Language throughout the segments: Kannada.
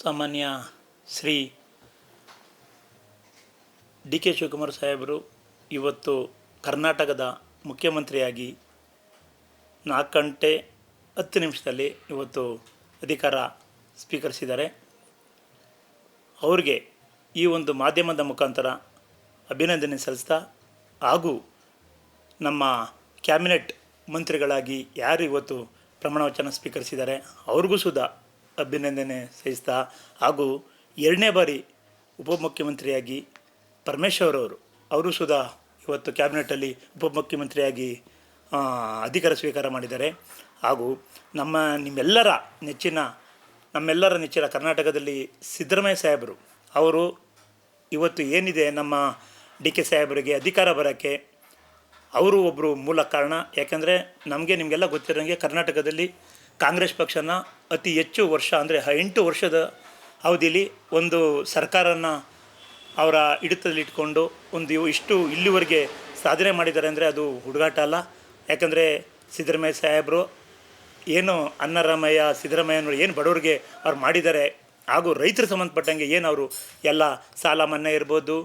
ಸಾಮಾನ್ಯ ಶ್ರೀ ಡಿ ಕೆ ಶಿವಕುಮಾರ್ ಸಾಹೇಬರು ಇವತ್ತು ಕರ್ನಾಟಕದ ಮುಖ್ಯಮಂತ್ರಿಯಾಗಿ 4 ಗಂಟೆ 10 ನಿಮಿಷದಲ್ಲಿ ಇವತ್ತು ಅಧಿಕಾರ ಸ್ವೀಕರಿಸಿದ್ದಾರೆ. ಅವ್ರಿಗೆ ಈ ಒಂದು ಮಾಧ್ಯಮದ ಮುಖಾಂತರ ಅಭಿನಂದನೆ ಸಲ್ಲಿಸ್ತಾ, ಹಾಗೂ ನಮ್ಮ ಕ್ಯಾಬಿನೆಟ್ ಮಂತ್ರಿಗಳಾಗಿ ಯಾರು ಇವತ್ತು ಪ್ರಮಾಣ ವಚನ ಸ್ವೀಕರಿಸಿದ್ದಾರೆ ಅವ್ರಿಗೂ ಸುಧಾ ಅಭಿನಂದನೆ ಸಲ್ಲಿಸ್ತಾ, ಹಾಗೂ 2ನೇ ಬಾರಿ ಉಪಮುಖ್ಯಮಂತ್ರಿಯಾಗಿ ಪರಮೇಶ್ವರ್ ಅವರು ಸುಧಾ ಇವತ್ತು ಕ್ಯಾಬಿನೆಟಲ್ಲಿ ಉಪಮುಖ್ಯಮಂತ್ರಿಯಾಗಿ ಅಧಿಕಾರ ಸ್ವೀಕಾರ ಮಾಡಿದ್ದಾರೆ. ಹಾಗೂ ನಮ್ಮೆಲ್ಲರ ನೆಚ್ಚಿನ ಕರ್ನಾಟಕದಲ್ಲಿ ಸಿದ್ದರಾಮಯ್ಯ ಸಾಹೇಬರು ಅವರು ಇವತ್ತು ಏನಿದೆ ನಮ್ಮ ಡಿ ಕೆ ಸಾಹೇಬರಿಗೆ ಅಧಿಕಾರ ಬರೋಕ್ಕೆ ಅವರು ಒಬ್ಬರು ಮೂಲ ಕಾರಣ. ಯಾಕೆಂದರೆ ನಿಮಗೆಲ್ಲ ಗೊತ್ತಿರೋಂಗೆ ಕರ್ನಾಟಕದಲ್ಲಿ ಕಾಂಗ್ರೆಸ್ ಪಕ್ಷನ ಅತಿ ಹೆಚ್ಚು ವರ್ಷ ಅಂದರೆ 8 ವರ್ಷದ ಅವಧಿಯಲ್ಲಿ ಒಂದು ಸರ್ಕಾರನ ಅವರ ಹಿಡಿತದಲ್ಲಿಟ್ಕೊಂಡು ಇಲ್ಲಿವರೆಗೆ ಸಾಧನೆ ಮಾಡಿದ್ದಾರೆ ಅಂದರೆ ಅದು ಹುಡುಗಾಟ ಅಲ್ಲ. ಯಾಕಂದರೆ ಸಿದ್ದರಾಮಯ್ಯ ಸಾಹೇಬರು ಏನು ಸಿದ್ದರಾಮಯ್ಯನವರು ಏನು ಬಡವರಿಗೆ ಅವ್ರು ಮಾಡಿದ್ದಾರೆ, ಹಾಗೂ ರೈತರು ಸಂಬಂಧಪಟ್ಟಂಗೆ ಏನು ಅವರು ಎಲ್ಲ ಸಾಲ ಮನ್ನಾ ಇರ್ಬೋದು,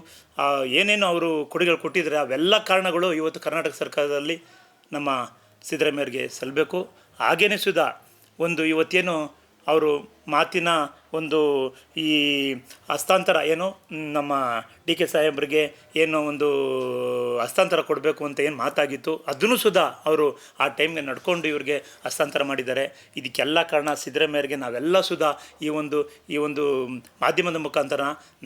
ಏನೇನು ಅವರು ಕೊಡುಗೆಗಳು ಕೊಟ್ಟಿದ್ದಾರೆ, ಅವೆಲ್ಲ ಕಾರಣಗಳು ಇವತ್ತು ಕರ್ನಾಟಕ ಸರ್ಕಾರದಲ್ಲಿ ನಮ್ಮ ಸಿದ್ದರಾಮಯ್ಯವ್ರಿಗೆ ಸಲ್ಲಬೇಕು. ಹಾಗೇ ಸುಧಾ ಇವತ್ತೇನು ಅವರು ಮಾತಿನ ಈ ಹಸ್ತಾಂತರ ಏನು ನಮ್ಮ ಡಿ ಕೆ ಸಾಹೇಬ್ರಿಗೆ ಏನು ಹಸ್ತಾಂತರ ಕೊಡಬೇಕು ಅಂತ ಏನು ಮಾತಾಗಿತ್ತು, ಅದನ್ನು ಸುಧಾ ಅವರು ಆ ಟೈಮ್ಗೆ ನಡ್ಕೊಂಡು ಇವ್ರಿಗೆ ಹಸ್ತಾಂತರ ಮಾಡಿದ್ದಾರೆ. ಇದಕ್ಕೆಲ್ಲ ಕಾರಣ ಸಿದ್ದರಾಮಯ್ಯರಿಗೆ ನಾವೆಲ್ಲ ಸುಧಾ ಈ ಒಂದು ಮಾಧ್ಯಮದ ಮುಖಾಂತರ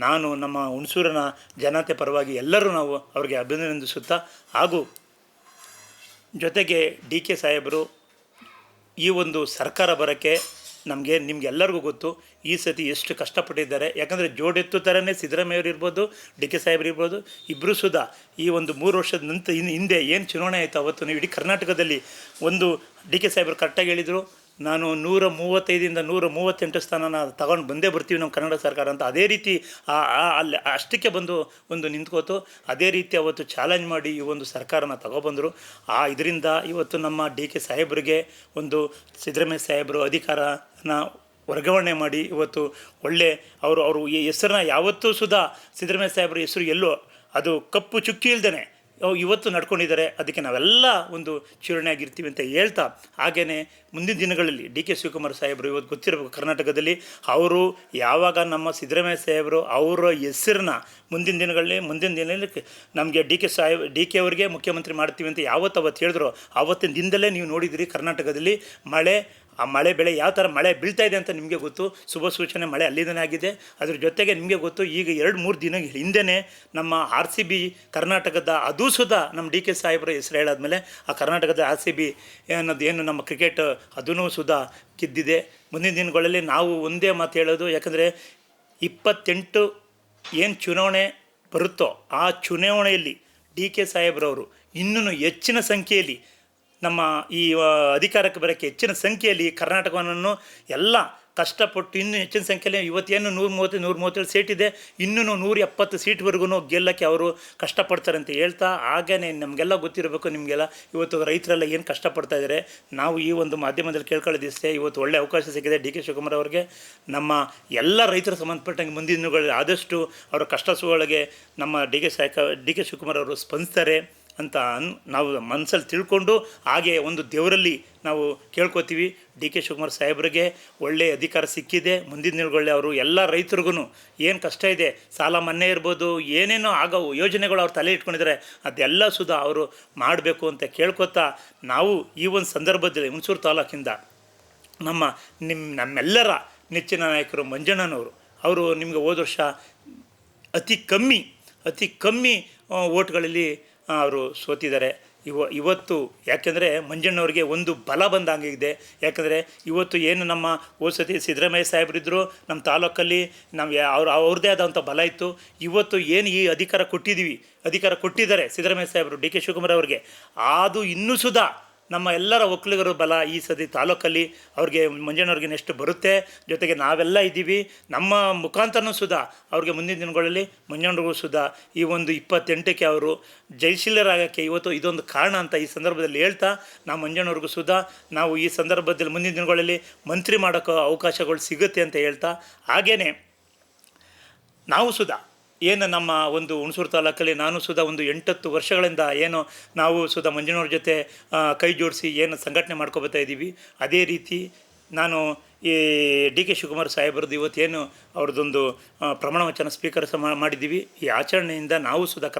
ನಾನು ನಮ್ಮ ಹುಣಸೂರಿನ ಜನತೆ ಪರವಾಗಿ ಎಲ್ಲರೂ ನಾವು ಅವ್ರಿಗೆ ಅಭಿನಂದಿಸುತ್ತಾ, ಹಾಗೂ ಜೊತೆಗೆ ಡಿ ಕೆ ಸಾಹೇಬರು ಈ ಸರ್ಕಾರ ಬರೋಕ್ಕೆ ನಿಮಗೆಲ್ಲರಿಗೂ ಗೊತ್ತು ಈ ಸತಿ ಎಷ್ಟು ಕಷ್ಟಪಟ್ಟಿದ್ದಾರೆ. ಯಾಕಂದರೆ ಜೋಡೆತ್ತು ಥರನೇ ಸಿದ್ದರಾಮಯ್ಯವ್ರು ಇರ್ಬೋದು, ಡಿ ಕೆ ಸಾಹೇಬ್ರು ಇರ್ಬೋದು, ಇಬ್ಬರು ಸುಧಾ ಈ 3 ವರ್ಷದ ನಂತರ ಹಿಂದೆ ಏನು ಚುನಾವಣೆ ಆಯಿತು ಅವತ್ತು ನೀವು ಇಡೀ ಕರ್ನಾಟಕದಲ್ಲಿ ಡಿ ಕೆ ಸಾಹೇಬ್ರು ಕರೆಕ್ಟಾಗಿ ಹೇಳಿದರು, ನಾನು 135ರಿಂದ 138 ಸ್ಥಾನನ ತಗೊಂಡು ಬರ್ತೀವಿ ನಮ್ಮ ಕನ್ನಡ ಸರ್ಕಾರ ಅಂತ. ಅದೇ ರೀತಿ ಅಲ್ಲಿ ಅಷ್ಟಕ್ಕೆ ಬಂದು ನಿಂತ್ಕೋತು. ಅದೇ ರೀತಿ ಅವತ್ತು ಚಾಲೆಂಜ್ ಮಾಡಿ ಈ ಸರ್ಕಾರನ ತಗೊಬಂದರು. ಇದರಿಂದ ಇವತ್ತು ನಮ್ಮ ಡಿ ಕೆ ಸಾಹೇಬ್ರಿಗೆ ಸಿದ್ದರಾಮಯ್ಯ ಸಾಹೇಬರು ಅಧಿಕಾರನ ವರ್ಗಾವಣೆ ಮಾಡಿ ಇವತ್ತು ಒಳ್ಳೆ ಅವರು ಈ ಹೆಸರನ್ನ ಯಾವತ್ತೂ ಸುಧಾ ಸಿದ್ದರಾಮಯ್ಯ ಸಾಹೇಬ್ರ ಹೆಸರು ಎಲ್ಲೋ ಅದು ಕಪ್ಪು ಚುಕ್ಕಿ ಇಲ್ದೇ ಇವತ್ತು ನಡ್ಕೊಂಡಿದ್ದಾರೆ. ಅದಕ್ಕೆ ನಾವೆಲ್ಲ ಚಿರಣೆಯಾಗಿರ್ತೀವಿ ಅಂತ ಹೇಳ್ತಾ, ಹಾಗೆಯೇ ಮುಂದಿನ ದಿನಗಳಲ್ಲಿ ಡಿ ಕೆ ಶಿವಕುಮಾರ್ ಸಾಹೇಬರು ಇವತ್ತು ಗೊತ್ತಿರಬೇಕು ಕರ್ನಾಟಕದಲ್ಲಿ ಅವರು ಯಾವಾಗ ನಮ್ಮ ಸಿದ್ದರಾಮಯ್ಯ ಸಾಹೇಬರು ಅವರ ಹೆಸರನ್ನ ಮುಂದಿನ ದಿನಗಳಲ್ಲಿ ನಮಗೆ ಡಿ ಕೆ ಅವರಿಗೆ ಮುಖ್ಯಮಂತ್ರಿ ಮಾಡ್ತೀವಿ ಅಂತ ಅವತ್ತು ಹೇಳಿದ್ರು. ಆವತ್ತಿನ ದಿನದಲ್ಲೇ ನೀವು ನೋಡಿದಿರಿ ಕರ್ನಾಟಕದಲ್ಲಿ ಮಳೆ ಬೆಳೆ ಯಾವ ಥರ ಮಳೆ ಬೀಳ್ತಾ ಇದೆ ಅಂತ ನಿಮಗೆ ಗೊತ್ತು. ಶುಭ ಸೂಚನೆ ಮಳೆ ಅಲ್ಲಿಂದನೇ ಆಗಿದೆ. ಅದ್ರ ಜೊತೆಗೆ ನಿಮಗೆ ಗೊತ್ತು ಈಗ 2-3 ದಿನ ಹಿಂದೆಯೇ ನಮ್ಮ RCB ಕರ್ನಾಟಕದ ಅದು ಸುಧಾ ನಮ್ಮ ಡಿ ಕೆ ಸಾಹೇಬರ ಹೆಸರು ಹೇಳಾದ್ಮೇಲೆ ಆ ಕರ್ನಾಟಕದ RCB ಏನು ನಮ್ಮ ಕ್ರಿಕೆಟ್ ಅದೂ ಸುಧಾ ಗೆದ್ದಿದೆ. ಮುಂದಿನ ದಿನಗಳಲ್ಲಿ ನಾವು ಒಂದೇ ಮಾತು ಹೇಳೋದು, ಯಾಕಂದರೆ 28 ಏನು ಚುನಾವಣೆ ಬರುತ್ತೋ ಆ ಚುನಾವಣೆಯಲ್ಲಿ ಡಿ ಕೆ ಸಾಹೇಬ್ರವರು ಇನ್ನೂ ಹೆಚ್ಚಿನ ಸಂಖ್ಯೆಯಲ್ಲಿ ನಮ್ಮ ಈ ಅಧಿಕಾರಕ್ಕೆ ಬರೋಕ್ಕೆ ಹೆಚ್ಚಿನ ಸಂಖ್ಯೆಯಲ್ಲಿ ಕರ್ನಾಟಕವನ್ನು ಎಲ್ಲ ಕಷ್ಟಪಟ್ಟು ಇನ್ನೂ ಹೆಚ್ಚಿನ ಸಂಖ್ಯೆಯಲ್ಲಿ ಇವತ್ತೇನು 137 ಸೀಟ್ ಇದೆ, ಇನ್ನೂ 170 ಸೀಟ್ವರೆಗೂ ಗೆಲ್ಲಕ್ಕೆ ಅವರು ಕಷ್ಟಪಡ್ತಾರೆ ಅಂತ ಹೇಳ್ತಾ, ಹಾಗೆಯೇ ನಮಗೆಲ್ಲ ಗೊತ್ತಿರಬೇಕು, ನಿಮಗೆಲ್ಲ ಇವತ್ತು ರೈತರೆಲ್ಲ ಏನು ಕಷ್ಟಪಡ್ತಾ ಇದ್ದಾರೆ. ನಾವು ಈ ಮಾಧ್ಯಮದಲ್ಲಿ ಕೇಳ್ಕೊಳ್ಳೋದಿಷ್ಟೇ, ಇವತ್ತು ಒಳ್ಳೆಯ ಅವಕಾಶ ಸಿಕ್ಕಿದೆ ಡಿ ಕೆ ಶಿವಕುಮಾರ್ ಅವರಿಗೆ. ನಮ್ಮ ಎಲ್ಲ ರೈತರು ಸಂಬಂಧಪಟ್ಟಂಗೆ ಮುಂದಿನ ದಿನಗಳಲ್ಲಿ ಆದಷ್ಟು ಅವರ ಕಷ್ಟ ಸುಗಳಿಗೆ ನಮ್ಮ ಡಿ ಕೆ ಶಿವಕುಮಾರ್ ಅವರು ಸ್ಪಂದಿಸ್ತಾರೆ ಅಂತ ನಾವು ಮನಸ್ಸಲ್ಲಿ ತಿಳ್ಕೊಂಡು, ಹಾಗೆ ದೇವರಲ್ಲಿ ನಾವು ಕೇಳ್ಕೊತೀವಿ ಡಿ ಕೆ ಶಿವಕುಮಾರ್ ಸಾಹೇಬ್ರಿಗೆ ಒಳ್ಳೆಯ ಅಧಿಕಾರ ಸಿಕ್ಕಿದೆ. ಮುಂದಿನ ದಿನಗಳಲ್ಲಿ ಅವರು ಎಲ್ಲ ರೈತರಿಗೂ ಏನು ಕಷ್ಟ ಇದೆ, ಸಾಲ ಮನ್ನಾ ಇರ್ಬೋದು, ಏನೇನೋ ಆಗೋ ಯೋಜನೆಗಳು ಅವ್ರು ತಲೆ ಇಟ್ಕೊಂಡಿದ್ದಾರೆ, ಅದೆಲ್ಲ ಸುಧಾ ಅವರು ಮಾಡಬೇಕು ಅಂತ ಕೇಳ್ಕೊತಾ, ನಾವು ಈ ಸಂದರ್ಭದಲ್ಲಿ ಹುಣಸೂರು ತಾಲೂಕಿಂದ ನಮ್ಮೆಲ್ಲರ ನೆಚ್ಚಿನ ನಾಯಕರು ಮಂಜಣ್ಣನವರು ಅವರು ನಿಮಗೆ ಹೋದ ವರ್ಷ ಅತಿ ಕಮ್ಮಿ ಓಟ್ಗಳಲ್ಲಿ ಅವರು ಸೋತಿದ್ದಾರೆ. ಇವತ್ತು ಯಾಕೆಂದರೆ ಮಂಜಣ್ಣವ್ರಿಗೆ ಬಲ ಬಂದಂಗಿದೆ. ಯಾಕಂದರೆ ಇವತ್ತು ಏನು ನಮ್ಮ ಸತಿ ಸಿದ್ದರಾಮಯ್ಯ ಸಾಹೇಬರಿದ್ದರು ನಮ್ಮ ತಾಲೂಕಲ್ಲಿ ಅವ್ರದ್ದೇ ಆದಂಥ ಬಲ ಇತ್ತು. ಇವತ್ತು ಏನು ಈ ಅಧಿಕಾರ ಕೊಟ್ಟಿದ್ದಾರೆ ಸಿದ್ದರಾಮಯ್ಯ ಸಾಹೇಬರು ಡಿ ಕೆ ಶಿವಕುಮಾರ್ ಅವ್ರಿಗೆ, ಅದು ಇನ್ನೂ ಸುಧಾ ನಮ್ಮ ಎಲ್ಲರ ಒಕ್ಕಲಿಗರ ಬಲ ಈ ಸತಿ ತಾಲೂಕಲ್ಲಿ ಅವ್ರಿಗೆ ಮಂಜಣ್ಣವ್ರಿಗೆ ನೆಕ್ಸ್ಟ್ ಬರುತ್ತೆ. ಜೊತೆಗೆ ನಾವೆಲ್ಲ ಇದ್ದೀವಿ, ನಮ್ಮ ಮುಖಾಂತರನೂ ಸುಧಾ ಅವ್ರಿಗೆ ಮುಂದಿನ ದಿನಗಳಲ್ಲಿ ಮಂಜಣ್ಣವ್ರಿಗೂ ಸುಧಾ ಈ ಒಂದು 28ಕ್ಕೆ ಅವರು ಜಯಶೀಲರಾಗೋಕ್ಕೆ ಇವತ್ತು ಇದೊಂದು ಕಾರಣ ಅಂತ ಈ ಸಂದರ್ಭದಲ್ಲಿ ಹೇಳ್ತಾ, ನಾವು ಮಂಜಣ್ಣವ್ರಿಗೂ ಸುಧಾ ನಾವು ಈ ಸಂದರ್ಭದಲ್ಲಿ ಮುಂದಿನ ದಿನಗಳಲ್ಲಿ ಮಂತ್ರಿ ಮಾಡೋಕ್ಕೆ ಅವಕಾಶಗಳು ಸಿಗುತ್ತೆ ಅಂತ ಹೇಳ್ತಾ, ಹಾಗೇ ನಾವು ಸುಧಾ ಏನು ನಮ್ಮ ಒಂದು ಹುಣಸೂರು ತಾಲೂಕಲ್ಲಿ ನಾನು ಸುಧಾ ಒಂದು 8-10 ವರ್ಷಗಳಿಂದ ಏನು ನಾವು ಸುಧಾ ಮಂಜಣ್ಣವ್ರ ಜೊತೆ ಕೈ ಜೋಡಿಸಿ ಏನು ಸಂಘಟನೆ ಮಾಡ್ಕೊಬತ್ತಾ ಇದ್ದೀವಿ, ಅದೇ ರೀತಿ ನಾನು ಈ ಡಿ ಕೆ ಶಿವಕುಮಾರ್ ಸಾಹೇಬ್ರದ್ದು ಇವತ್ತೇನು ಅವ್ರದ್ದೊಂದು ಪ್ರಮಾಣ ವಚನ ಮಾಡಿದ್ದೀವಿ. ಈ ಆಚರಣೆಯಿಂದ ನಾವು ಸುಧಾ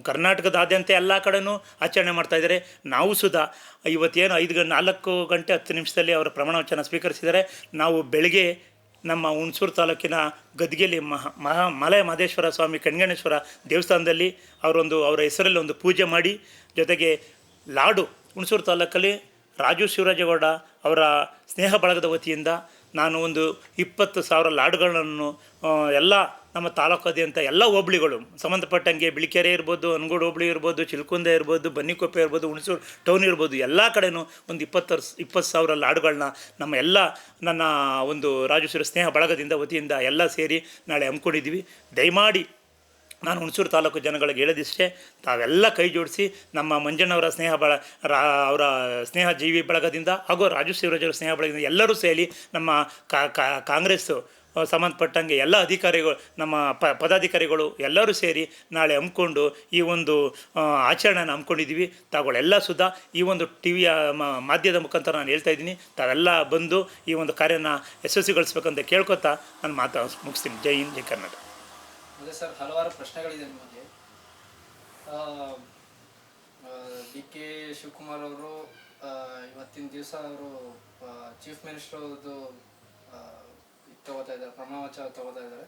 ಕರ್ನಾಟಕದಾದ್ಯಂತ ಎಲ್ಲ ಕಡೆಯೂ ಆಚರಣೆ ಮಾಡ್ತಾಯಿದ್ದಾರೆ. ನಾವು ಸುಧಾ ಇವತ್ತೇನು 4 ಗಂಟೆ 10 ನಿಮಿಷದಲ್ಲಿ ಅವರ ಪ್ರಮಾಣ ವಚನ ಸ್ವೀಕರಿಸಿದ್ದಾರೆ. ನಾವು ಬೆಳಗ್ಗೆ ನಮ್ಮ ಹುಣಸೂರು ತಾಲೂಕಿನ ಗದ್ಗೆಯಲ್ಲಿ ಮಲೆ ಮಹದೇಶ್ವರ ಸ್ವಾಮಿ ಕಣ್ಗಣೇಶ್ವರ ದೇವಸ್ಥಾನದಲ್ಲಿ ಅವರ ಹೆಸರಲ್ಲಿ ಒಂದು ಪೂಜೆ ಮಾಡಿ, ಜೊತೆಗೆ ಲಾಡು ಹುಣಸೂರು ತಾಲೂಕಲ್ಲಿ ರಾಜು ಶಿವರಾಜೇಗೌಡ ಅವರ ಸ್ನೇಹ ಬಳಗದ ವತಿಯಿಂದ ನಾನು ಒಂದು 20,000 ಲಾಡುಗಳನ್ನು ಎಲ್ಲ ನಮ್ಮ ತಾಲೂಕಾದ್ಯಂತ ಎಲ್ಲ ಹೋಬಳಿಗಳು ಸಂಬಂಧಪಟ್ಟಂಗೆ ಬಿಳಿಕೆರೆ ಇರ್ಬೋದು, ಅನಗೋಡು ಹೋಬಳಿ ಇರ್ಬೋದು, ಚಿಲ್ಕುಂದೆ ಇರ್ಬೋದು, ಬನ್ನಿಕೊಪ್ಪೆ ಇರ್ಬೋದು, ಹುಣಸೂರು ಟೌನ್ ಇರ್ಬೋದು, ಎಲ್ಲ ಕಡೆಯೂ ಒಂದು 20,000 ಲಾಡುಗಳನ್ನ ನಮ್ಮ ಎಲ್ಲ ನನ್ನ ಒಂದು ರಾಜೇಶ್ವರ ಸ್ನೇಹ ಬಳಗದಿಂದ ವತಿಯಿಂದ ಎಲ್ಲ ಸೇರಿ ನಾಳೆ ಹಮ್ಮಿಕೊಂಡಿದ್ದೀವಿ. ದಯಮಾಡಿ ನಾನು ಹುಣಸೂರು ತಾಲೂಕು ಜನಗಳಿಗೆ ಹೇಳೋದಿಷ್ಟೇ, ತಾವೆಲ್ಲ ಕೈ ಜೋಡಿಸಿ ನಮ್ಮ ಮಂಜಣ್ಣವರ ಅವರ ಸ್ನೇಹ ಜೀವಿ ಬಳಗದಿಂದ ಹಾಗೂ ರಾಜು ಶಿವರಾಜರ ಸ್ನೇಹ ಬಳಗದಿಂದ ಎಲ್ಲರೂ ಸೇರಿ ನಮ್ಮ ಕಾಂಗ್ರೆಸ್ಸು ಸಂಬಂಧಪಟ್ಟಂಗೆ ಎಲ್ಲ ಅಧಿಕಾರಿಗಳು ನಮ್ಮ ಪದಾಧಿಕಾರಿಗಳು ಎಲ್ಲರೂ ಸೇರಿ ನಾಳೆ ಹಮ್ಮಿಕೊಂಡು ಈ ಒಂದು ಆಚರಣೆನ ಹಮ್ಮಿಕೊಂಡಿದ್ದೀವಿ. ತಾವುಗಳೆಲ್ಲ ಸುಧಾ ಈ ಒಂದು ಟಿವಿಯ ಮಾಧ್ಯಮದ ಮುಖಾಂತರ ನಾನು ಹೇಳ್ತಾ ಇದ್ದೀನಿ, ತಾವೆಲ್ಲ ಬಂದು ಈ ಒಂದು ಕಾರ್ಯನ ಯಶಸ್ವಿಗೊಳಿಸ್ಬೇಕಂತ ಕೇಳ್ಕೊತಾ ನಾನು ಮುಗಿಸ್ತೀನಿ. ಜೈ ಹಿಂದ್, ಜೈ ಕರ್ನಾಟಕ. ಅದೇ ಸರ್, ಹಲವಾರು ಪ್ರಶ್ನೆಗಳಿದೆ ನಿಮಗೆ. ಡಿ ಕೆ ಶಿವಕುಮಾರ್ ಅವರು ಇವತ್ತಿನ ದಿವಸ ಅವರು ಚೀಫ್ ಮಿನಿಸ್ಟರ್ ಅವ್ರದ್ದು ತಗೋತಾ ಇದ್ದಾರೆ, ಪ್ರಮಾಣ ವಚನ ತಗೋತಾ ಇದ್ದಾರೆ.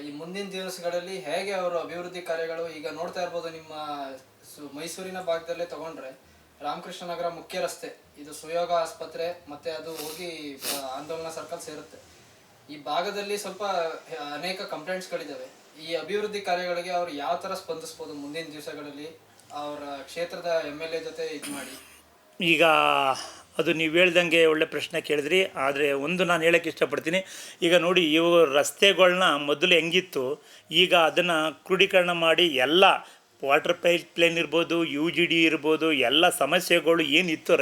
ಈ ಮುಂದಿನ ದಿವಸಗಳಲ್ಲಿ ಹೇಗೆ ಅವರು ಅಭಿವೃದ್ಧಿ ಕಾರ್ಯಗಳು ಈಗ ನೋಡ್ತಾ ಇರ್ಬೋದು. ನಿಮ್ಮ ಮೈಸೂರಿನ ಭಾಗದಲ್ಲೇ ತಗೊಂಡ್ರೆ ರಾಮಕೃಷ್ಣ ನಗರ ಮುಖ್ಯ ರಸ್ತೆ, ಇದು ಸುಯೋಗ ಆಸ್ಪತ್ರೆ ಮತ್ತೆ ಅದು ಹೋಗಿ ಆಂದೋಲನ ಸರ್ಕಲ್ ಸೇರುತ್ತೆ. ಈ ಭಾಗದಲ್ಲಿ ಸ್ವಲ್ಪ ಅನೇಕ ಕಂಪ್ಲೇಂಟ್ಸ್ಗಳಿದ್ದಾವೆ. ಈ ಅಭಿವೃದ್ಧಿ ಕಾರ್ಯಗಳಿಗೆ ಅವ್ರು ಯಾವ ಥರ ಸ್ಪಂದಿಸ್ಬೋದು ಮುಂದಿನ ದಿವಸಗಳಲ್ಲಿ ಅವರ ಕ್ಷೇತ್ರದ MLA ಜೊತೆ ಇದು ಮಾಡಿ? ಈಗ ಅದು ನೀವು ಹೇಳ್ದಂಗೆ ಒಳ್ಳೆ ಪ್ರಶ್ನೆ ಕೇಳಿದ್ರಿ. ಆದರೆ ಒಂದು ನಾನು ಹೇಳೋಕ್ಕೆ ಇಷ್ಟಪಡ್ತೀನಿ. ಈಗ ನೋಡಿ, ಇವು ರಸ್ತೆಗಳನ್ನ ಮೊದಲು ಹೆಂಗಿತ್ತು, ಈಗ ಅದನ್ನು ಕ್ರೋಢೀಕರಣ ಮಾಡಿ ಎಲ್ಲ ವಾಟರ್ ಪೈಪ್ಲೈನ್ ಇರ್ಬೋದು, UGD ಇರ್ಬೋದು, ಎಲ್ಲ ಸಮಸ್ಯೆಗಳು ಏನಿತ್ತು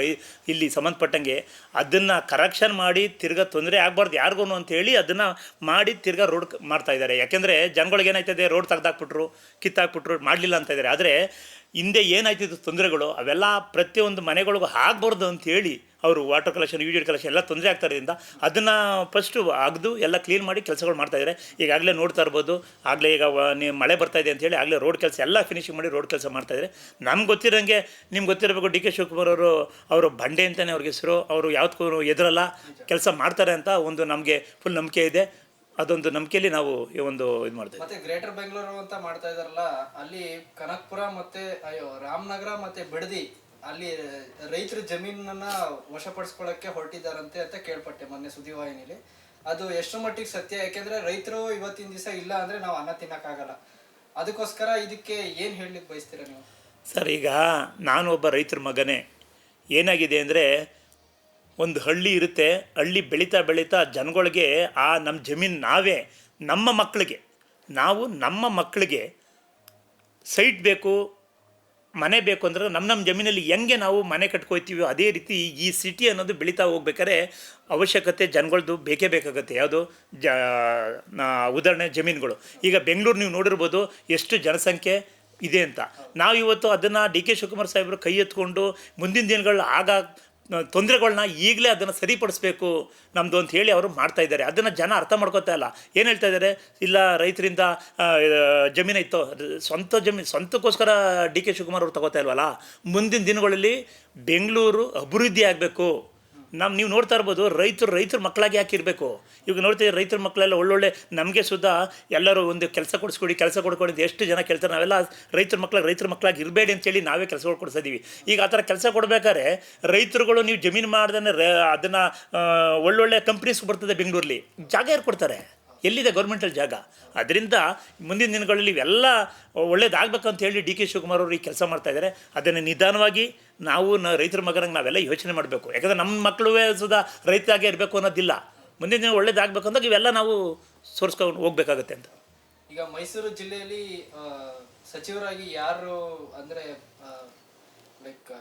ಇಲ್ಲಿ ಸಂಬಂಧಪಟ್ಟಂಗೆ ಅದನ್ನು ಕರೆಕ್ಷನ್ ಮಾಡಿ ತಿರ್ಗಾ ತೊಂದರೆ ಆಗಬಾರ್ದು ಯಾರಿಗೂ ಅಂತೇಳಿ ಅದನ್ನು ಮಾಡಿ ತಿರ್ಗಾ ರೋಡ್ ಮಾಡ್ತಾಯಿದ್ದಾರೆ. ಯಾಕೆಂದರೆ ಜನಗಳಿಗೆ ಏನಾಯ್ತದೆ, ರೋಡ್ ತೆಗ್ದಾಕ್ಬಿಟ್ರು, ಕಿತ್ತಾಕ್ಬಿಟ್ರು, ಮಾಡಲಿಲ್ಲ ಅಂತ ಇದ್ದಾರೆ. ಆದರೆ ಹಿಂದೆ ಏನಾಯ್ತಿದ್ದು ತೊಂದರೆಗಳು ಅವೆಲ್ಲ ಪ್ರತಿಯೊಂದು ಮನೆಗಳಿಗೂ ಆಗಬಾರ್ದು ಅಂಥೇಳಿ ಅವರು ವಾಟರ್ ಕಲೆಕ್ಷನ್, UGD ಕಲೆಕ್ಷನ್ ಎಲ್ಲ ತೊಂದರೆ ಆಗ್ತಾರಿಂದ ಅದನ್ನು ಫಸ್ಟು ಅಗ್ದು ಎಲ್ಲ ಕ್ಲೀನ್ ಮಾಡಿ ಕೆಲಸಗಳು ಮಾಡ್ತಾಯಿದ್ದಾರೆ. ಈಗಾಗಲೇ ನೋಡ್ತಾ ಇರ್ಬೋದು, ಆಗಲೇ ಈಗ ಮಳೆ ಬರ್ತಾಯಿದೆ ಅಂಥೇಳಿ ಆಗಲೇ ರೋಡ್ ಕೆಲಸ ಎಲ್ಲ ಫಿನಿಶಿಂಗ್ ಮಾಡಿ ರೋಡ್ ಕೆಲಸ ಮಾಡ್ತಾಯಿದ್ದಾರೆ. ನಮ್ಗೆ ಗೊತ್ತಿರೋಂಗೆ ನಿಮ್ಗೆ ಗೊತ್ತಿರಬೇಕು, ಡಿ ಕೆ ಶಿವಕುಮಾರ್ ಅವರು ಬಂಡೆ ಅಂತಲೇ ಅವ್ರಿಗೆ ಹೆಸರು. ಅವರು ಯಾವ್ದಕ್ಕೂ ಎದುರಲ್ಲ, ಕೆಲಸ ಮಾಡ್ತಾರೆ ಅಂತ ಒಂದು ನಮಗೆ ಫುಲ್ ನಂಬಿಕೆ ಇದೆ. ಅದೊಂದು ನಂಬಿಕೆಯಲ್ಲಿ ನಾವು ಈ ಒಂದು ಇದು ಮಾಡ್ತೀವಿ. ಮತ್ತೆ ಗ್ರೇಟರ್ ಬೆಂಗಳೂರು ಅಂತ ಮಾಡ್ತಾ ಇದಾರಲ್ಲ, ಅಲ್ಲಿ ಕನಕಪುರ ಮತ್ತೆ ರಾಮನಗರ ಮತ್ತೆ ಬಿಡದಿ ಅಲ್ಲಿ ರೈತರ ಜಮೀನನ್ನ ವಶಪಡಿಸ್ಕೊಳ್ಳಕ್ಕೆ ಹೊರಟಿದ್ದಾರಂತೆ ಅಂತ ಕೇಳ್ಪಟ್ಟೆ ಮೊನ್ನೆ ಸುದ್ದಿವಾಹಿನಿಲಿ. ಅದು ಎಷ್ಟು ಮಟ್ಟಿಗೆ ಸತ್ಯ? ಯಾಕೆಂದ್ರೆ ರೈತರು ಇವತ್ತಿನ ದಿವಸ ಇಲ್ಲ ಅಂದ್ರೆ ನಾವು ಅನ್ನ ತಿನ್ನಕ್ಕಾಗಲ್ಲ. ಅದಕ್ಕೋಸ್ಕರ ಇದಕ್ಕೆ ಏನು ಹೇಳಲಿಕ್ಕೆ ಬಯಸ್ತೀರಾ ನೀವು? ಸರ್, ಈಗ ನಾನು ಒಬ್ಬ ರೈತರ ಮಗನೇ. ಏನಾಗಿದೆ ಅಂದರೆ, ಒಂದು ಹಳ್ಳಿ ಇರುತ್ತೆ, ಹಳ್ಳಿ ಬೆಳೀತಾ ಬೆಳೀತಾ ಜನಗಳಿಗೆ ನಮ್ಮ ಜಮೀನು ನಾವೇ ನಮ್ಮ ಮಕ್ಕಳಿಗೆ ಸೈಟ್ ಬೇಕು, ಮನೆ ಬೇಕು ಅಂದ್ರೆ ನಮ್ಮ ಜಮೀನಲ್ಲಿ ಹೆಂಗೆ ನಾವು ಮನೆ ಕಟ್ಕೊಳ್ತೀವಿ, ಅದೇ ರೀತಿ ಈ ಸಿಟಿ ಅನ್ನೋದು ಬೆಳೀತಾ ಹೋಗ್ಬೇಕಾದ್ರೆ ಅವಶ್ಯಕತೆ ಜನಗಳದ್ದು ಬೇಕೇ ಬೇಕಾಗುತ್ತೆ. ಯಾವುದು ಉದಾಹರಣೆ ಜಮೀನುಗಳು. ಈಗ ಬೆಂಗಳೂರು ನೀವು ನೋಡಿರ್ಬೋದು ಎಷ್ಟು ಜನಸಂಖ್ಯೆ ಇದೆ ಅಂತ. ನಾವು ಇವತ್ತು ಅದನ್ನು ಡಿ ಕೆ ಶಿವಕುಮಾರ್ ಸಾಹೇಬರು ಕೈ ಎತ್ಕೊಂಡು ಮುಂದಿನ ದಿನಗಳು ತೊಂದರೆಗಳನ್ನ ಈಗಲೇ ಅದನ್ನು ಸರಿಪಡಿಸ್ಬೇಕು ನಮ್ಮದು ಅಂತ ಹೇಳಿ ಅವರು ಮಾಡ್ತಾಯಿದ್ದಾರೆ. ಅದನ್ನು ಜನ ಅರ್ಥ ಮಾಡ್ಕೋತಾ ಇಲ್ಲ. ಏನು ಹೇಳ್ತಾ ಇದ್ದಾರೆ, ಇಲ್ಲ ರೈತರಿಂದ ಜಮೀನು ಇತ್ತು, ಸ್ವಂತಕ್ಕೋಸ್ಕರ ಡಿ ಕೆ ಶಿವಕುಮಾರ್ ಅವರು ತಗೋತಾ ಇಲ್ವಲ್ಲ. ಮುಂದಿನ ದಿನಗಳಲ್ಲಿ ಬೆಂಗಳೂರು ಅಭಿವೃದ್ಧಿ ಆಗಬೇಕು. ನೀವು ನೋಡ್ತಾ ಇರ್ಬೋದು, ರೈತರ ಮಕ್ಕಳಾಗಿ ಯಾಕೆ ಇರಬೇಕು? ಈಗ ನೋಡ್ತೀವಿ, ರೈತರ ಮಕ್ಕಳೆಲ್ಲ ಒಳ್ಳೊಳ್ಳೆ ನಮಗೆ ಸುಧಾ ಎಲ್ಲರೂ ಒಂದು ಕೆಲಸ ಕೊಡ್ಕೊಡಿ ಎಷ್ಟು ಜನ ಕೇಳ್ತಾರೆ. ನಾವೆಲ್ಲ ರೈತರ ಮಕ್ಕಳಾಗಿ ಇರಬೇಡಿ ಅಂತೇಳಿ ನಾವೇ ಕೆಲಸಗಳು ಕೊಡಿಸಿದ್ದೀವಿ. ಈಗ ಆ ಥರ ಕೆಲಸ ಕೊಡಬೇಕಾದ್ರೆ ರೈತರುಗಳು ನೀವು ಜಮೀನು ಮಾಡ್ದೇ ಅದನ್ನು ಒಳ್ಳೊಳ್ಳೆ ಕಂಪ್ನೀಸ್ ಬರ್ತದೆ ಬೆಂಗಳೂರಲ್ಲಿ, ಜಾಗ ಯಾರು ಕೊಡ್ತಾರೆ? ಎಲ್ಲಿದೆ ಗೌರ್ಮೆಂಟಲ್ಲಿ ಜಾಗ? ಅದರಿಂದ ಮುಂದಿನ ದಿನಗಳಲ್ಲಿ ಇವೆಲ್ಲ ಒಳ್ಳೇದಾಗಬೇಕಂತ ಹೇಳಿ ಡಿ ಕೆ ಶಿವಕುಮಾರ್ ಅವರು ಈ ಕೆಲಸ ಮಾಡ್ತಾಯಿದ್ದಾರೆ. ಅದನ್ನು ನಿಧಾನವಾಗಿ ನಾವು ರೈತರ ಮಗನಾಗ ನಾವೆಲ್ಲ ಯೋಚನೆ ಮಾಡಬೇಕು. ಯಾಕಂದರೆ ನಮ್ಮ ಮಕ್ಕಳು ಸುಧಾ ರೈತರಾಗೇ ಇರಬೇಕು ಅನ್ನೋದಿಲ್ಲ. ಮುಂದಿನ ದಿನ ಒಳ್ಳೇದಾಗಬೇಕು ಅಂದಾಗ ಇವೆಲ್ಲ ನಾವು ಸೋರಿಸ್ಕೊಂಡು ಹೋಗ್ಬೇಕಾಗತ್ತೆ ಅಂತ. ಈಗ ಮೈಸೂರು ಜಿಲ್ಲೆಯಲ್ಲಿ ಸಚಿವರಾಗಿ ಯಾರು ಅಂದರೆ ಲೈಕ್